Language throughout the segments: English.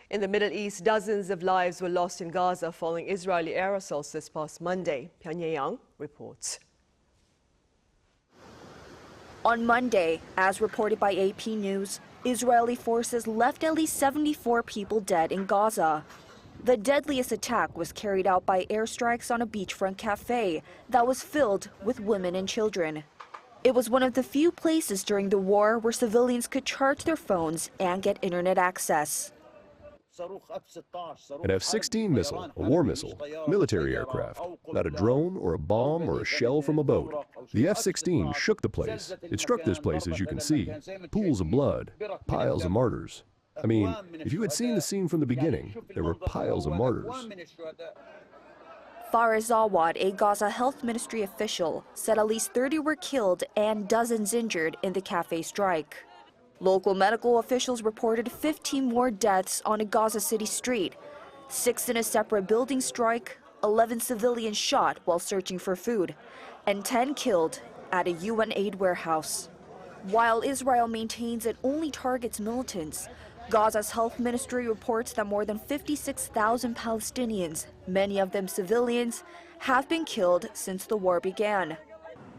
In the Middle East, dozens of lives were lost in Gaza following Israeli air assaults this past Monday. Byeon Ye-young reports. On Monday, as reported by AP News, Israeli forces left at least 74 people dead in Gaza. The deadliest attack was carried out by airstrikes on a beachfront café that was filled with women and children. It was one of the few places during the war where civilians could charge their phones and get internet access. An F-16 missile, a war missile, military aircraft, not a drone or a bomb or a shell from a boat. The F-16 shook the place. It struck this place, as you can see. Pools of blood, piles of martyrs. I mean, if you had seen the scene from the beginning, there were piles of martyrs. Awad, a Gaza Health Ministry official, said at least 30 were killed and dozens injured in the cafe strike. Local medical officials reported 15 more deaths on a Gaza City street, 6 in a separate building strike, 11 civilians shot while searching for food, and 10 killed at a UN aid warehouse. While Israel maintains it only targets militants, Gaza's health ministry reports that more than 56,000 Palestinians, many of them civilians, have been killed since the war began.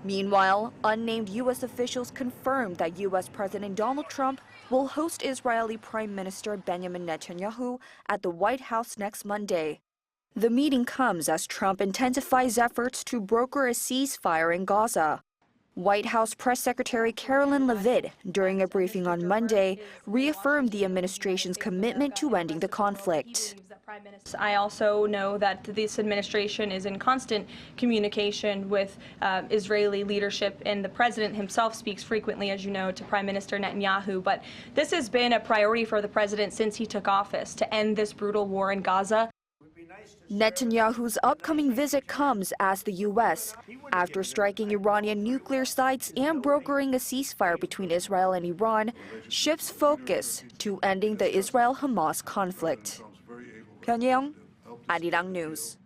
Meanwhile, unnamed U.S. officials confirmed that U.S. President Donald Trump will host Israeli Prime Minister Benjamin Netanyahu at the White House next Monday. The meeting comes as Trump intensifies efforts to broker a ceasefire in Gaza. White House Press Secretary Carolyn Leavitt, during a briefing on Monday, reaffirmed the administration's commitment to ending the conflict. I also know that this administration is in constant communication with Israeli leadership, and the president himself speaks frequently, as you know, to Prime Minister Netanyahu. But this has been a priority for the president since he took office, to end this brutal war in Gaza. Netanyahu's upcoming visit comes as the U.S., after striking Iranian nuclear sites and brokering a ceasefire between Israel and Iran, shifts focus to ending the Israel-Hamas conflict. Byeon Ye-young, Arirang News.